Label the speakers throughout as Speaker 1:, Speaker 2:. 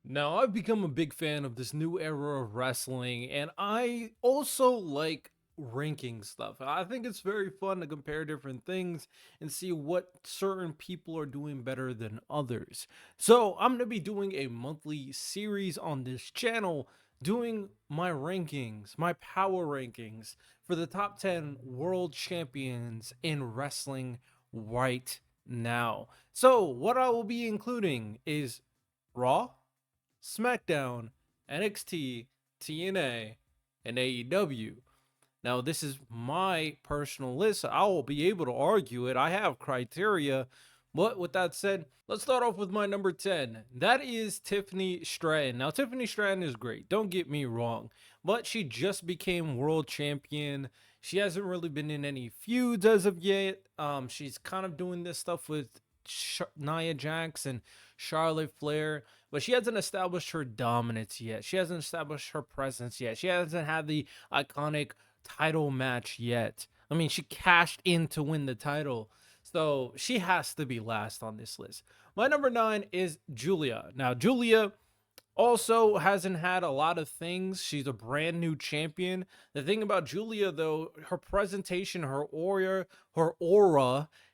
Speaker 1: Now, I've become a big fan of this new era of wrestling, and I also like ranking stuff. I think it's very fun to compare different things and see what certain people are doing better than others. So, I'm going to be doing a monthly series on this channel, doing my rankings, my power rankings for the top 10 world champions in wrestling right now. So, what I will be including is Raw, SmackDown, NXT, TNA, and AEW. Now, this is my personal list. I will be able to argue it. I have criteria. But with that said, let's start off with my number 10. That is Tiffany Stratton. Now, Tiffany Stratton is great. Don't get me wrong. But she just became world champion. She hasn't really been in any feuds as of yet. She's kind of doing this stuff with Nia Jax and Charlotte Flair, but she hasn't established her dominance yet. She hasn't established her presence yet. She hasn't had the iconic title match yet. I mean, she cashed in to win the title. So she has to be last on this list. My number 9 is Julia. Now, Julia also hasn't had a lot of things. She's a brand new champion. The thing about Julia, though, her presentation, her aura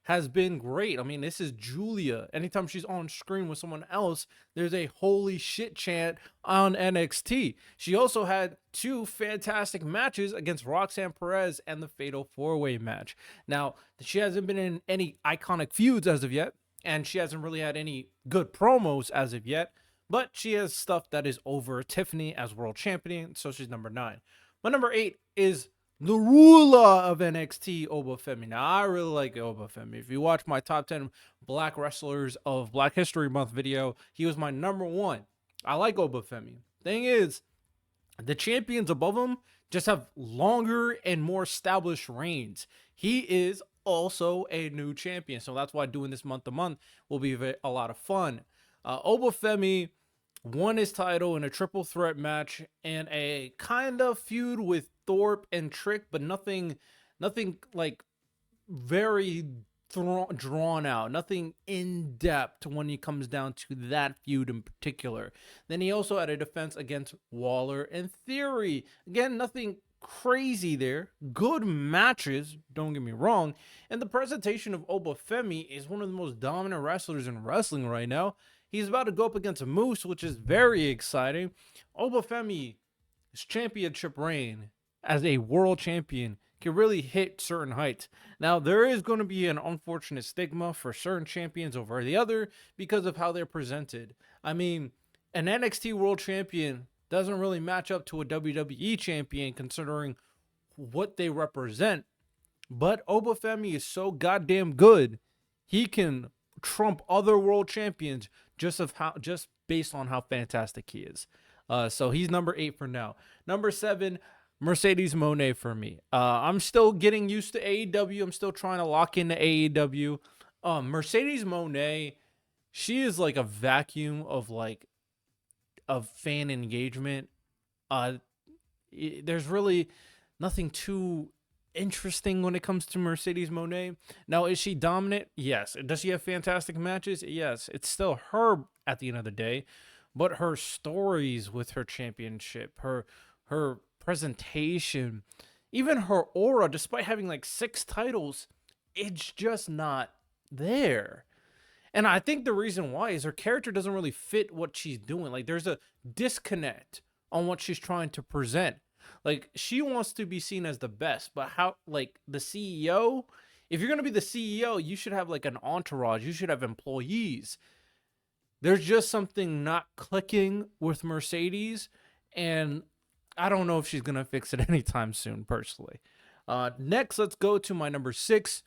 Speaker 1: has been great. I mean, this is Julia. Anytime she's on screen with someone else, there's a holy shit chant on NXT. She also had two fantastic matches against Roxanne Perez and the Fatal 4-Way match. Now, she hasn't been in any iconic feuds as of yet, and she hasn't really had any good promos as of yet. But she has stuff that is over Tiffany as world champion, so she's number 9. My number 8 is the ruler of NXT, Obafemi. Now, I really like Obafemi. If you watch my top 10 black wrestlers of Black History Month video, he was my number 1. I like Obafemi. Thing is, the champions above him just have longer and more established reigns. He is also a new champion, so that's why doing this month to month will be a lot of fun. Obafemi won his title in a triple threat match and a kind of feud with Thorpe and Trick, but nothing like very drawn out, nothing in depth when he comes down to that feud in particular. Then he also had a defense against Waller and Theory. Again, nothing crazy there. Good matches, don't get me wrong. And the presentation of Obafemi is one of the most dominant wrestlers in wrestling right now. He's about to go up against Moose, which is very exciting. Obafemi's championship reign as a world champion can really hit certain heights. Now, there is going to be an unfortunate stigma for certain champions over the other because of how they're presented. I mean, an NXT world champion doesn't really match up to a WWE champion considering what they represent. But Obafemi is so goddamn good, he can trump other world champions just based on how fantastic he is. So he's number 8 for now. Number 7, Mercedes Moné for me. I'm still getting used to AEW. I'm still trying to lock into AEW. Mercedes Moné, she is like a vacuum of fan engagement. There's really nothing too interesting when it comes to Mercedes Moné. Now, is she dominant? Yes. Does she have fantastic matches? Yes. It's still her at the end of the day, but her stories with her championship, her presentation, even her aura, despite having like 6 titles, it's just not there. And I think the reason why is her character doesn't really fit what she's doing. Like, there's a disconnect on what she's trying to present. Like, she wants to be seen as the best, but how, like, the CEO, if you're going to be the CEO, you should have like an entourage, you should have employees. There's just something not clicking with Mercedes, and I don't know if she's going to fix it anytime soon, personally. Next, let's go to my number 6,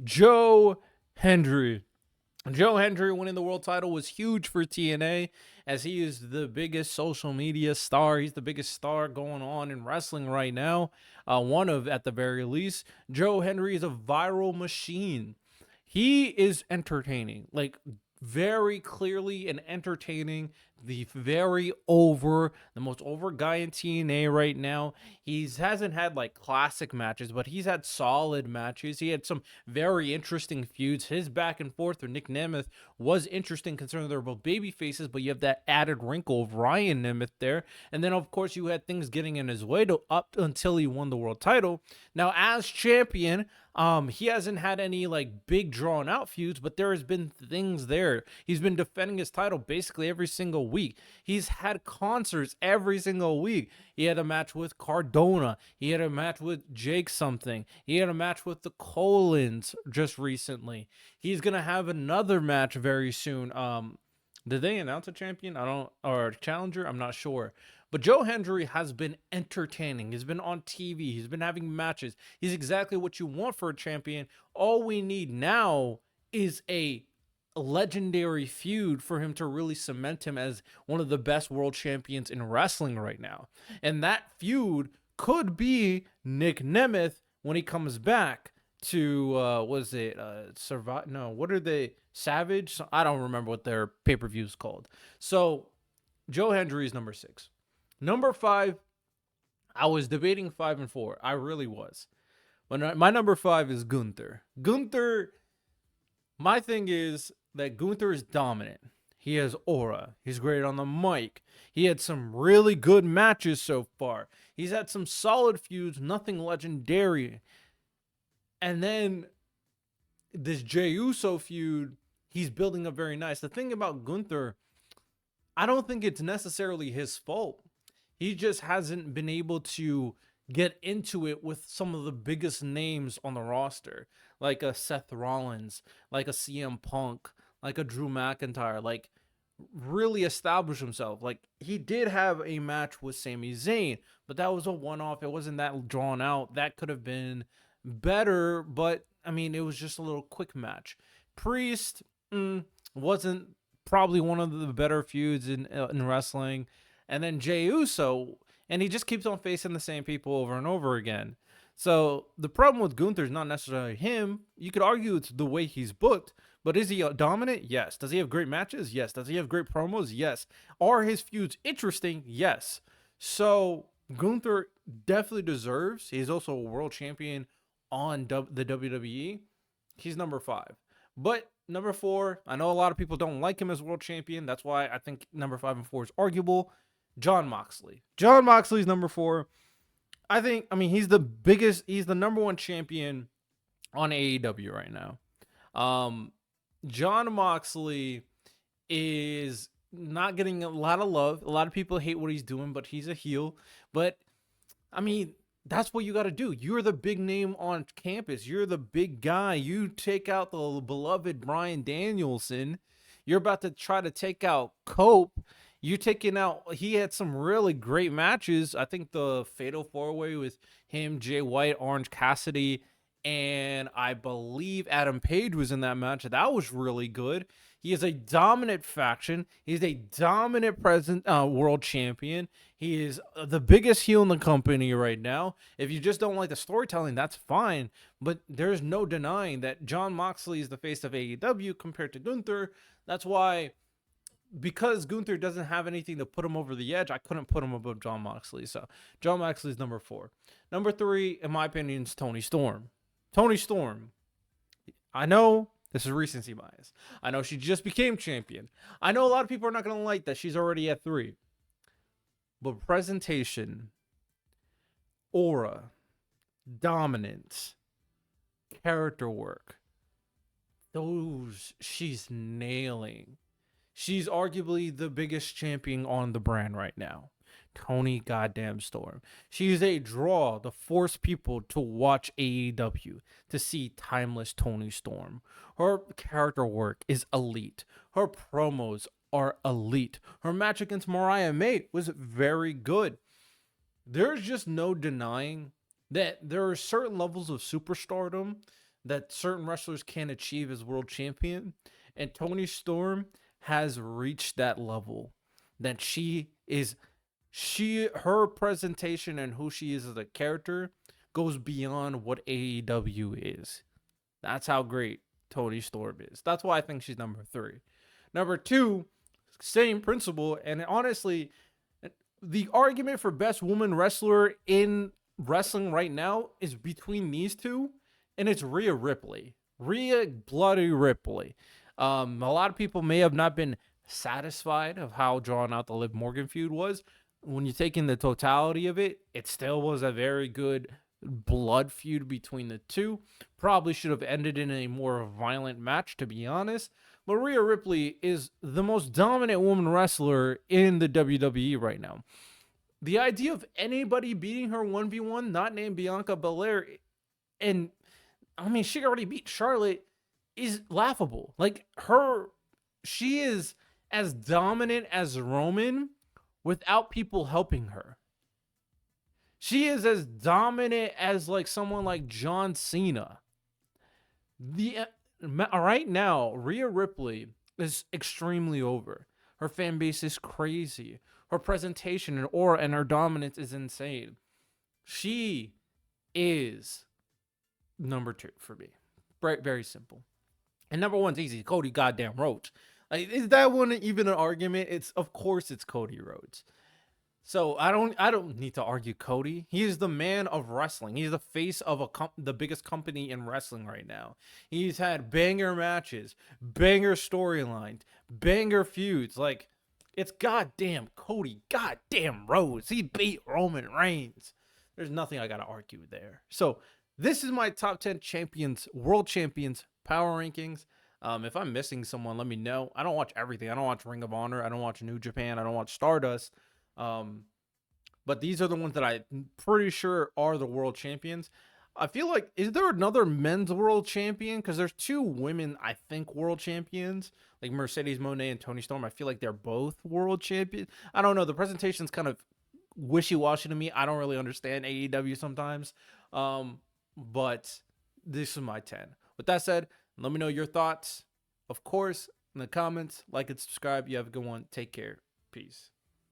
Speaker 1: Joe Hendry. Joe Hendry winning the world title was huge for TNA, as he is the biggest social media star. He's the biggest star going on in wrestling right now. One of, at the very least. Joe Hendry is a viral machine. He is entertaining, like very clearly and entertaining, the most over guy in TNA right now. He's hasn't had like classic matches, but he's had solid matches. He had some very interesting feuds. His back and forth with Nick Nemeth was interesting considering they're both baby faces, but you have that added wrinkle of Ryan Nemeth there. And then of course you had things getting in his way to up until he won the world title. Now as champion, he hasn't had any like big drawn out feuds, but there has been things there. He's been defending his title basically every single week. He's had concerts every single week. He had a match with Cardona. He had a match with Jake something. He had a match with the Colons just recently. He's gonna have another match very soon. Did they announce a champion? Or a challenger? I'm not sure. But Joe Hendry has been entertaining. He's been on TV. He's been having matches. He's exactly what you want for a champion. All we need now is a legendary feud for him to really cement him as one of the best world champions in wrestling right now. And that feud could be Nick Nemeth when he comes back to was it Survive? No, what are they? Savage? I don't remember what their pay-per-view is called. So Joe Hendry is number 6. Number 5, I was debating 5 and 4. I really was. But my number 5 is Gunther. Gunther, my thing is that Gunther is dominant. He has aura. He's great on the mic. He had some really good matches so far. He's had some solid feuds, nothing legendary. And then this Jey Uso feud, he's building up very nice. The thing about Gunther, I don't think it's necessarily his fault. He just hasn't been able to get into it with some of the biggest names on the roster, like a Seth Rollins, like a CM Punk, like a Drew McIntyre, like really establish himself. Like he did have a match with Sami Zayn, but that was a one-off. It wasn't that drawn out. That could have been better, but I mean, it was just a little quick match. Priest wasn't probably one of the better feuds in wrestling. And then Jey Uso, and he just keeps on facing the same people over and over again. So the problem with Gunther is not necessarily him. You could argue it's the way he's booked, but is he dominant? Yes. Does he have great matches? Yes. Does he have great promos? Yes. Are his feuds interesting? Yes. So Gunther definitely deserves. He's also a world champion on the WWE. He's number 5. But number 4, I know a lot of people don't like him as world champion. That's why I think number 5 and 4 is arguable. Jon Moxley. Jon Moxley's number 4. I mean, he's the number 1 champion on AEW right now. Jon Moxley is not getting a lot of love. A lot of people hate what he's doing, but he's a heel. But, I mean, that's what you got to do. You're the big name on campus. You're the big guy. You take out the beloved Bryan Danielson. You're about to try to take out Cope. You taking out, he had some really great matches. I think the Fatal 4-Way with him, Jay White, Orange Cassidy, and I believe Adam Page was in that match. That was really good. He is a dominant faction. He's a dominant present world champion. He is the biggest heel in the company right now. If you just don't like the storytelling, that's fine. But there's no denying that Jon Moxley is the face of AEW compared to Gunther. That's why, because Gunther doesn't have anything to put him over the edge, I couldn't put him above Jon Moxley. So Jon Moxley is number 4. Number 3, in my opinion, is Toni Storm. Toni Storm. I know this is recency bias. I know she just became champion. I know a lot of people are not going to like that she's already at 3. But presentation, aura, dominance, character work, those she's nailing. She's arguably the biggest champion on the brand right now. Toni goddamn Storm. She's a draw to force people to watch AEW, to see timeless Toni Storm. Her character work is elite. Her promos are elite. Her match against Mariah May was very good. There's just no denying that there are certain levels of superstardom that certain wrestlers can't achieve as world champion. And Toni Storm has reached that level. That her presentation and who she is as a character goes beyond what AEW is. That's how great Toni Storm is. That's why I think she's number 3. Number 2, Same principle. And honestly, the argument for best woman wrestler in wrestling right now is between these two, and it's Rhea Ripley. Rhea Bloody Ripley. A lot of people may have not been satisfied of how drawn out the Liv Morgan feud was. When you take in the totality of it, it still was a very good blood feud between the two. Probably should have ended in a more violent match, to be honest. But Rhea Ripley is the most dominant woman wrestler in the WWE right now. The idea of anybody beating her 1v1, not named Bianca Belair, and I mean, she already beat Charlotte, is laughable. Like, she is as dominant as Roman without people helping her. She is as dominant as like someone like John Cena. Right now, Rhea Ripley is extremely over. Her fan base is crazy. Her presentation and aura and her dominance is insane. She is number 2 for me. Very, very simple. And number 1's easy. Cody goddamn Rhodes. Like, is that one even an argument? Of course it's Cody Rhodes. So I don't need to argue Cody. He is the man of wrestling. He's the face of the biggest company in wrestling right now. He's had banger matches, banger storylines, banger feuds. Like, it's goddamn Cody, goddamn Rhodes. He beat Roman Reigns. There's nothing I gotta argue there. So this is my top 10 champions, world champions power rankings. If I'm missing someone, let me know. I don't watch everything. I don't watch Ring of Honor. I don't watch New Japan. I don't watch Stardust. But these are the ones that I'm pretty sure are the world champions. I feel like, is there another men's world champion? Because there's 2 women, I think, world champions, like Mercedes Moné and Toni Storm. I feel like they're both world champions. I don't know. The presentation's kind of wishy-washy to me. I don't really understand AEW sometimes. But this is my 10. With that said, let me know your thoughts, of course, in the comments. Like and subscribe. You have a good one. Take care. Peace.